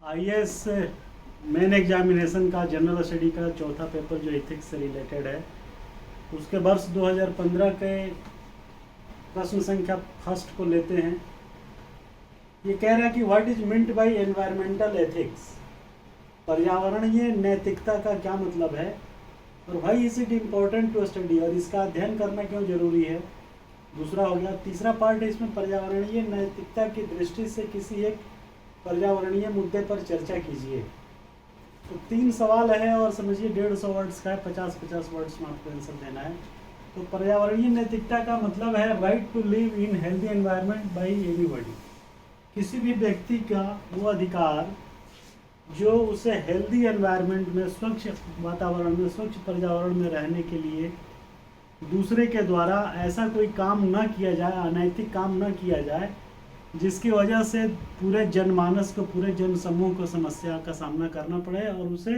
IAS main examination का general study का चौथा पेपर जो एथिक्स से रिलेटेड है, उसके वर्ष 2015 के प्रश्न संख्या फर्स्ट को लेते हैं। ये कह रहा है कि what is meant by environmental ethics, पर्यावरणीय नैतिकता का क्या मतलब है और why is it important to study, और इसका अध्ययन करना क्यों जरूरी है। दूसरा हो गया। तीसरा पार्ट है इसमें पर्यावरणीय नैतिकता की दृष्टि से किसी एक पर्यावरणीय मुद्दे पर चर्चा कीजिए। तो 3 सवाल है और समझिए 150 वर्ड्स का है, 50-50 वर्ड्स में आपको आंसर देना है। तो पर्यावरणीय नैतिकता का मतलब है right to live in healthy environment by anybody, किसी भी व्यक्ति का वो अधिकार जो उसे हेल्दी एनवायरनमेंट में, स्वच्छ वातावरण में, स्वच्छ पर्यावरण में रहने के लिए दूसरे के द्वारा ऐसा कोई काम न किया जाए, अनैतिक काम न किया जाए जिसकी वजह से पूरे जनमानस को, पूरे जन समूह को समस्या का सामना करना पड़े और उसे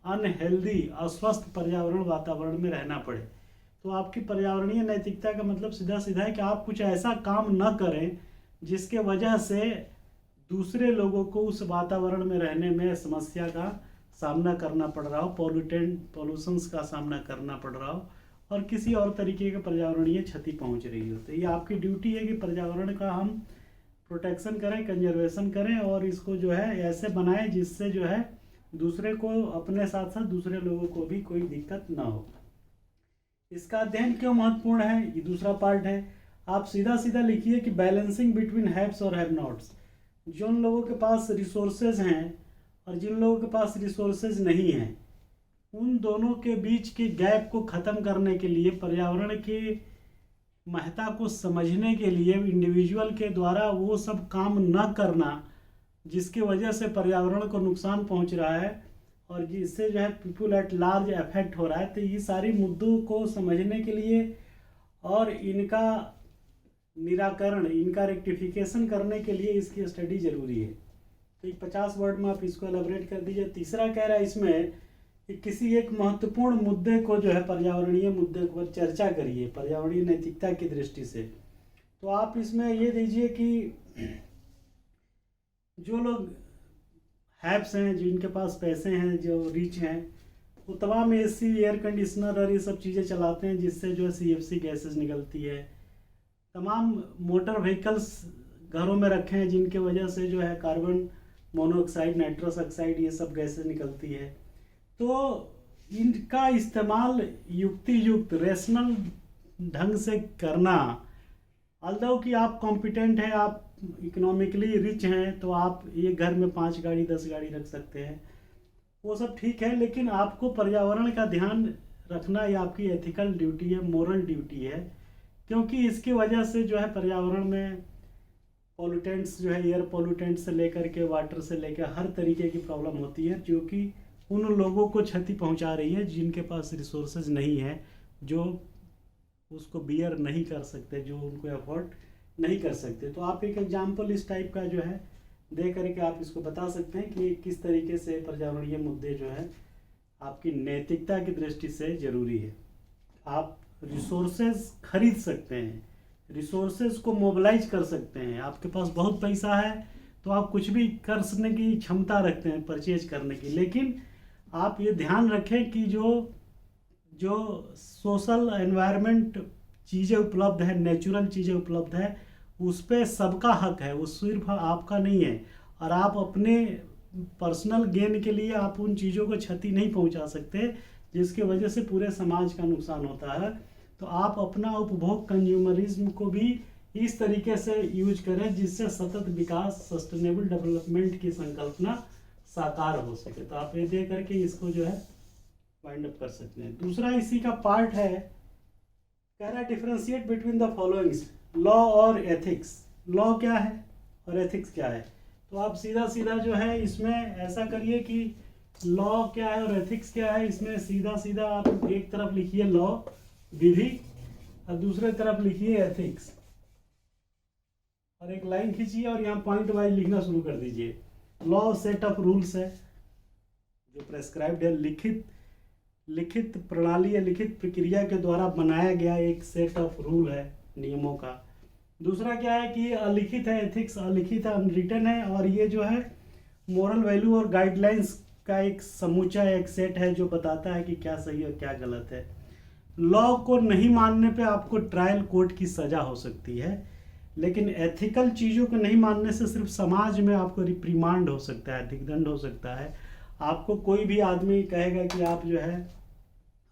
अनहेल्दी, अस्वस्थ पर्यावरण वातावरण में रहना पड़े। तो आपकी पर्यावरणीय नैतिकता का मतलब सीधा सीधा है कि आप कुछ ऐसा काम न करें जिसके वजह से दूसरे लोगों को उस वातावरण में रहने में समस्या का सामना करना पड़ रहा हो, पॉल्यूशंस का सामना करना पड़ रहा हो और किसी और तरीके की पर्यावरणीय क्षति पहुंच रही हो। तो ये आपकी ड्यूटी है कि पर्यावरण का हम प्रोटेक्शन करें, कंजर्वेशन करें और इसको जो है ऐसे बनाएं जिससे जो है दूसरे को, अपने साथ साथ दूसरे लोगों को भी कोई दिक्कत ना हो। इसका अध्ययन क्यों महत्वपूर्ण है, ये दूसरा पार्ट है। आप सीधा सीधा लिखिए कि बैलेंसिंग बिटवीन हैव्स और हैव नॉट्स, जिन लोगों के पास रिसोर्सेज हैं और जिन लोगों के पास रिसोर्सेज नहीं हैं, उन दोनों के बीच के गैप को ख़त्म करने के लिए, पर्यावरण की महत्ता को समझने के लिए इंडिविजुअल के द्वारा वो सब काम न करना जिसकी वजह से पर्यावरण को नुकसान पहुंच रहा है और जिससे जो है पीपल एट लार्ज अफेक्ट हो रहा है। तो ये सारी मुद्दों को समझने के लिए और इनका निराकरण, इनका रेक्टिफिकेशन करने के लिए इसकी स्टडी जरूरी है। तो 50 वर्ड में आप इसको एलैबोरेट कर दीजिए। तीसरा कह रहा है इसमें कि किसी एक महत्वपूर्ण मुद्दे को जो है, पर्यावरणीय मुद्दे पर चर्चा करिए पर्यावरणीय नैतिकता की दृष्टि से। तो आप इसमें ये दीजिए कि जो लोग हैव्स हैं, जिनके पास पैसे हैं, जो रिच हैं, वो तमाम एसी, एयर कंडीशनर और ये सब चीज़ें चलाते हैं जिससे जो है CFC गैसेस निकलती है। तमाम मोटर व्हीकल्स घरों में रखे हैं जिनके वजह से जो है कार्बन मोनोऑक्साइड, नाइट्रस ऑक्साइड, ये सब गैसेस निकलती है। तो इनका इस्तेमाल युक्ति युक्त, रेशनल ढंग से करना, ऑल्दो कि आप कॉम्पिटेंट हैं, आप इकोनॉमिकली रिच हैं, तो आप एक घर में 5 गाड़ी 10 गाड़ी रख सकते हैं, वो सब ठीक है, लेकिन आपको पर्यावरण का ध्यान रखना ये आपकी एथिकल ड्यूटी है, मोरल ड्यूटी है, क्योंकि इसकी वजह से जो है पर्यावरण में पॉल्यूटेंट्स जो है, एयर पॉल्यूटेंट्स से लेकर के वाटर से लेकर हर तरीके की प्रॉब्लम होती है जो कि उन लोगों को क्षति पहुंचा रही है जिनके पास रिसोर्सेज नहीं है, जो उसको बियर नहीं कर सकते, जो उनको अफोर्ड नहीं कर सकते। तो आप एक एग्जाम्पल इस टाइप का जो है दे करके आप इसको बता सकते हैं कि किस तरीके से पर्यावरणीय मुद्दे जो है आपकी नैतिकता की दृष्टि से ज़रूरी है। आप रिसोर्सेज खरीद सकते हैं, रिसोर्सेज को मोबिलाइज कर सकते हैं, आपके पास बहुत पैसा है तो आप कुछ भी करने की क्षमता रखते हैं, परचेज करने की, लेकिन आप ये ध्यान रखें कि जो सोशल एनवायरनमेंट चीज़ें उपलब्ध है, नेचुरल चीज़ें उपलब्ध है, उस पर सबका हक है, वो सिर्फ आपका नहीं है। और आप अपने पर्सनल गेन के लिए आप उन चीज़ों को क्षति नहीं पहुंचा सकते जिसकी वजह से पूरे समाज का नुकसान होता है। तो आप अपना उपभोग, कंज्यूमरिज्म को भी इस तरीके से यूज करें जिससे सतत विकास, सस्टेनेबल डेवलपमेंट की संकल्पना साकार हो सके। तो आप ये दे करके इसको जो है वाइंड अप कर सकते हैं। दूसरा इसी का पार्ट है, कह रहा है differentiate between the followings, law और एथिक्स। लॉ क्या है और एथिक्स क्या है। तो आप सीधा सीधा जो है इसमें ऐसा करिए कि लॉ क्या है और एथिक्स क्या है, इसमें सीधा सीधा आप एक तरफ लिखिए लॉ, विधि, और दूसरे तरफ लिखिए एथिक्स, और एक लाइन खींचिए और यहाँ पॉइंट वाइज लिखना शुरू कर दीजिए। लॉ सेट ऑफ रूल्स है जो प्रेस्क्राइब्ड है, लिखित प्रणाली या लिखित प्रक्रिया के द्वारा बनाया गया एक सेट ऑफ रूल है, नियमों का। दूसरा क्या है कि अलिखित है, एथिक्स अलिखित है, अनरिटन है, और ये जो है मोरल वैल्यू और गाइडलाइंस का एक समूचा एक सेट है जो बताता है कि क्या सही और क्या गलत है। लॉ को नहीं मानने पे आपको ट्रायल कोर्ट की सज़ा हो सकती है, लेकिन एथिकल चीज़ों को नहीं मानने से सिर्फ समाज में आपको रिप्रीमांड हो सकता है, दिग्दंड हो सकता है। आपको कोई भी आदमी कहेगा कि आप जो है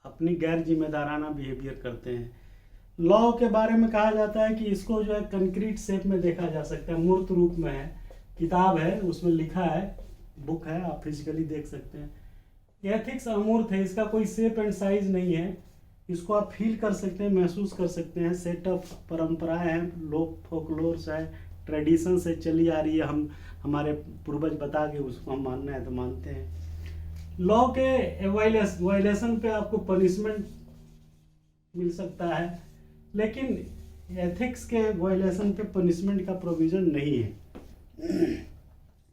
अपनी गैर जिम्मेदाराना बिहेवियर करते हैं। लॉ के बारे में कहा जाता है कि इसको जो है कंक्रीट शेप में देखा जा सकता है, मूर्त रूप में है। किताब है, उसमें लिखा है, बुक है, आप फिजिकली देख सकते हैं। एथिक्स अमूर्त है, इसका कोई शेप एंड साइज नहीं है, इसको आप फील कर सकते हैं, महसूस कर सकते हैं। सेट ऑफ परंपराएं हैं, लोक फोकलोर्स है, ट्रेडिशन से चली आ रही है, हम हमारे पूर्वज बता के उसको हम मानना है तो मानते हैं। लॉ के वायलेशन पे आपको पनिशमेंट मिल सकता है, लेकिन एथिक्स के वायलेशन पे पनिशमेंट का प्रोविज़न नहीं है।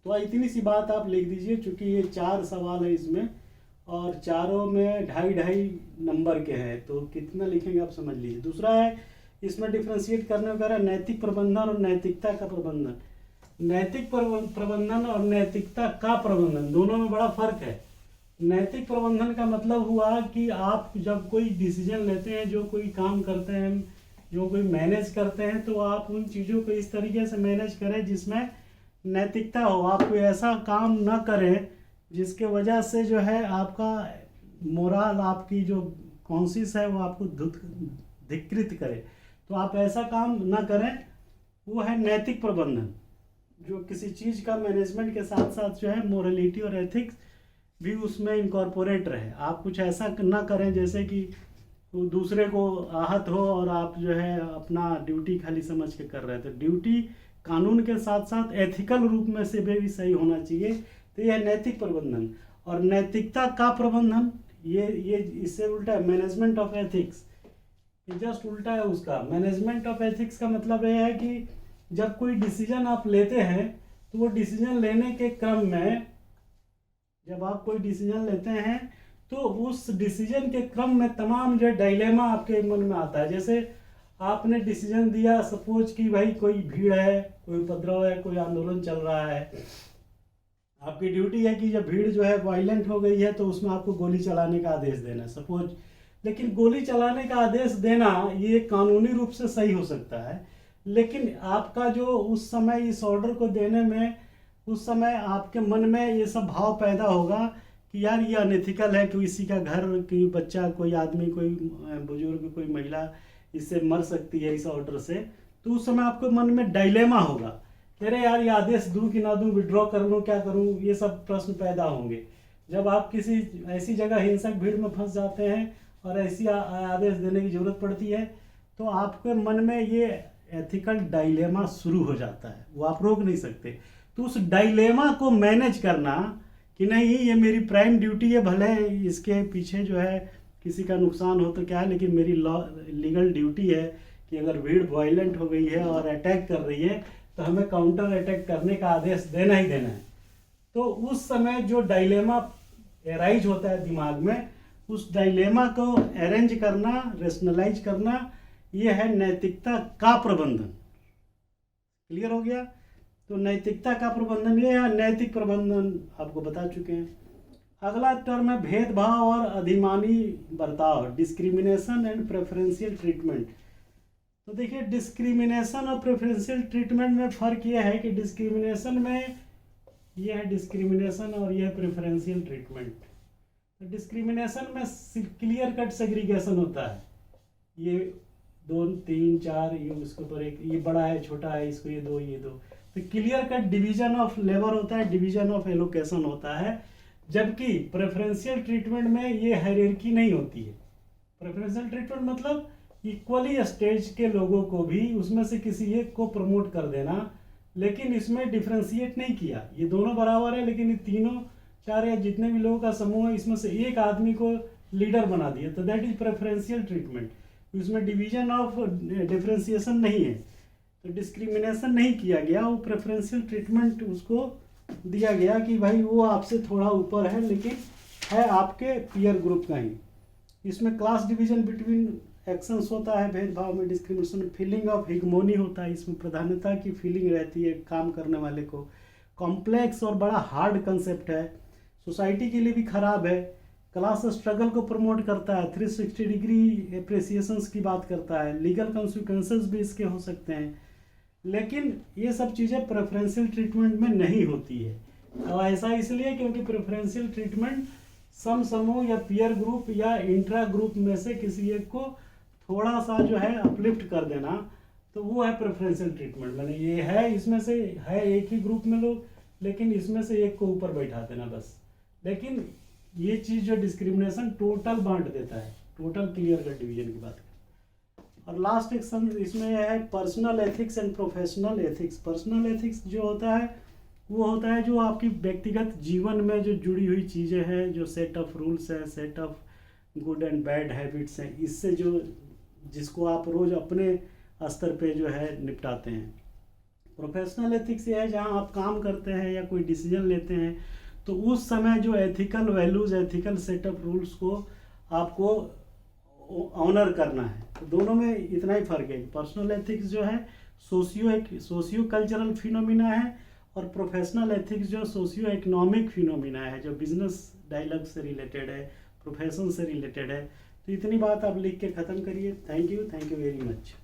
तो इतनी सी बात आप लिख दीजिए, चूँकि ये 4 सवाल है इसमें और चारों में 2.5 नंबर के हैं, तो कितना लिखेंगे आप समझ लीजिए। दूसरा है, इसमें डिफ्रेंशिएट करने वगैरह नैतिक प्रबंधन और नैतिकता का प्रबंधन। नैतिक प्रबंधन और नैतिकता का प्रबंधन दोनों में बड़ा फर्क है। नैतिक प्रबंधन का मतलब हुआ कि आप जब कोई डिसीजन लेते हैं, जो कोई काम करते हैं, जो कोई मैनेज करते हैं, तो आप उन चीज़ों को इस तरीके से मैनेज करें जिसमें नैतिकता हो। आप कोई ऐसा काम ना करें जिसके वजह से जो है आपका मोरल, आपकी जो कॉन्शियस है वो आपको धिक्कृत करे, तो आप ऐसा काम ना करें। वो है नैतिक प्रबंधन, जो किसी चीज़ का मैनेजमेंट के साथ साथ जो है मोरलिटी और एथिक्स भी उसमें इनकॉर्पोरेट रहे। आप कुछ ऐसा ना करें जैसे कि दूसरे को आहत हो और आप जो है अपना ड्यूटी खाली समझ के कर रहे हैं। तो ड्यूटी कानून के साथ साथ एथिकल रूप में से भी सही होना चाहिए। तो यह नैतिक प्रबंधन। और नैतिकता का प्रबंधन, ये इससे उल्टा है, मैनेजमेंट ऑफ एथिक्स, ये जस्ट उल्टा है उसका। मैनेजमेंट ऑफ एथिक्स का मतलब यह है कि जब कोई डिसीजन आप लेते हैं तो वो डिसीजन लेने के क्रम में, जब आप कोई डिसीजन लेते हैं तो उस डिसीजन के क्रम में तमाम जो डायलेमा आपके मन में आता है। जैसे आपने डिसीजन दिया, सपोज कि भाई कोई भीड़ है, कोई उपद्रव है, कोई आंदोलन चल रहा है, आपकी ड्यूटी है कि जब भीड़ जो है वायलेंट हो गई है तो उसमें आपको गोली चलाने का आदेश देना है सपोज। लेकिन गोली चलाने का आदेश देना ये कानूनी रूप से सही हो सकता है, लेकिन आपका जो उस समय इस ऑर्डर को देने में, उस समय आपके मन में ये सब भाव पैदा होगा कि यार ये अनएथिकल है, किसी का घर, कोई बच्चा, कोई आदमी, कोई बुजुर्ग, कोई महिला इससे मर सकती है इस ऑर्डर से। तो उस समय आपके मन में डायलेमा होगा, अरे यार ये आदेश दूं कि ना दूं, विड्रॉ कर लूं, क्या करूं, ये सब प्रश्न पैदा होंगे। जब आप किसी ऐसी जगह हिंसक भीड़ में फंस जाते हैं और ऐसी आदेश देने की जरूरत पड़ती है तो आपके मन में ये एथिकल डायलेमा शुरू हो जाता है, वो आप रोक नहीं सकते। तो उस डायलेमा को मैनेज करना कि नहीं ये मेरी प्राइम ड्यूटी है, भले इसके पीछे जो है किसी का नुकसान हो तो क्या है, लेकिन मेरी लीगल ड्यूटी है कि अगर भीड़ वायलेंट हो गई है और अटैक कर रही है तो हमें काउंटर अटैक करने का आदेश देना ही देना है। तो उस समय जो डायलेमा एराइज होता है दिमाग में, उस डायलेमा को अरेंज करना, रेशनलाइज करना, ये है नैतिकता का प्रबंधन। क्लियर हो गया? तो नैतिकता का प्रबंधन ये है, नैतिक प्रबंधन आपको बता चुके हैं। अगला टर्म है भेदभाव और अधिमानी बर्ताव, डिस्क्रिमिनेशन एंड प्रेफरेंशियल ट्रीटमेंट। तो देखिए डिस्क्रिमिनेशन और प्रेफरेंशियल ट्रीटमेंट में फ़र्क ये है कि डिस्क्रिमिनेशन में ये है डिस्क्रिमिनेशन और ये है प्रेफरेंशियल ट्रीटमेंट। तो डिस्क्रिमिनेशन में क्लियर कट सेग्रीगेशन होता है, ये 2, 3, 4, ये उसके ऊपर एक, ये बड़ा है, छोटा है, इसको ये दो, ये दो। तो clear cut division of labour होता है, डिवीजन ऑफ एलोकेशन होता है। जबकि प्रेफरेंशियल ट्रीटमेंट में ये हायरार्की नहीं होती है। प्रेफरेंशियल ट्रीटमेंट मतलब इक्वली स्टेज के लोगों को भी उसमें से किसी एक को प्रमोट कर देना, लेकिन इसमें डिफ्रेंशिएट नहीं किया। ये दोनों बराबर है, लेकिन ये तीनों, 4 या जितने भी लोगों का समूह है, इसमें से एक आदमी को लीडर बना दिया, तो दैट इज प्रेफरेंशियल ट्रीटमेंट। इसमें डिवीजन ऑफ डिफ्रेंशिएशन नहीं है, तो डिस्क्रिमिनेशन नहीं किया गया, वो प्रेफरेंशियल ट्रीटमेंट उसको दिया गया कि भाई वो आपसे थोड़ा ऊपर है, लेकिन है आपके पीयर ग्रुप का ही। इसमें क्लास डिवीजन बिटवीन एक्शंस होता है भेदभाव में, डिस्क्रिमिनेशन। फीलिंग ऑफ हिगमोनी होता है, इसमें प्रधानता की फीलिंग रहती है काम करने वाले को। कॉम्प्लेक्स और बड़ा हार्ड कंसेप्ट है, सोसाइटी के लिए भी खराब है, क्लास स्ट्रगल को प्रमोट करता है, 360 डिग्री एप्रिसिएशंस की बात करता है, लीगल कॉन्सिक्वेंसेस भी इसके हो सकते हैं। लेकिन ये सब चीज़ें प्रेफरेंशियल ट्रीटमेंट में नहीं होती है। अब ऐसा इसलिए क्योंकि प्रेफरेंशियल ट्रीटमेंट सम समूह या पीयर ग्रुप या इंट्रा ग्रुप में से किसी एक को थोड़ा सा जो है अपलिफ्ट कर देना, तो वो है प्रेफरेंशियल ट्रीटमेंट। मैंने ये है, इसमें से है एक ही ग्रुप में लोग, लेकिन इसमें से एक को ऊपर बैठा देना बस। लेकिन ये चीज़ जो डिस्क्रिमिनेशन टोटल बांट देता है, टोटल क्लियर कट डिवीजन की बात करें। और लास्ट एक इसमें है personal ethics and professional ethics. Personal ethics जो होता है वो होता है जो आपकी व्यक्तिगत जीवन में जो जुड़ी हुई चीज़ें हैं, जो सेट ऑफ रूल्स है, set of good and bad habits हैं, इससे जो जिसको आप रोज़ अपने स्तर पे जो है निपटाते हैं। प्रोफेशनल एथिक्स ये है जहाँ आप काम करते हैं या कोई डिसीजन लेते हैं, तो उस समय जो ethical values, ethical set of rules को आपको ऑनर करना है। तो दोनों में इतना ही फ़र्क है। पर्सनल एथिक्स जो है सोशियो कल्चरल फिनोमिना है, और प्रोफेशनल एथिक्स जो सोशियो इकोनॉमिक फिनोमिना है, जो बिजनेस डायलॉग से रिलेटेड है, प्रोफेशन से रिलेटेड है। तो इतनी बात आप लिख के ख़त्म करिए। Thank you very much.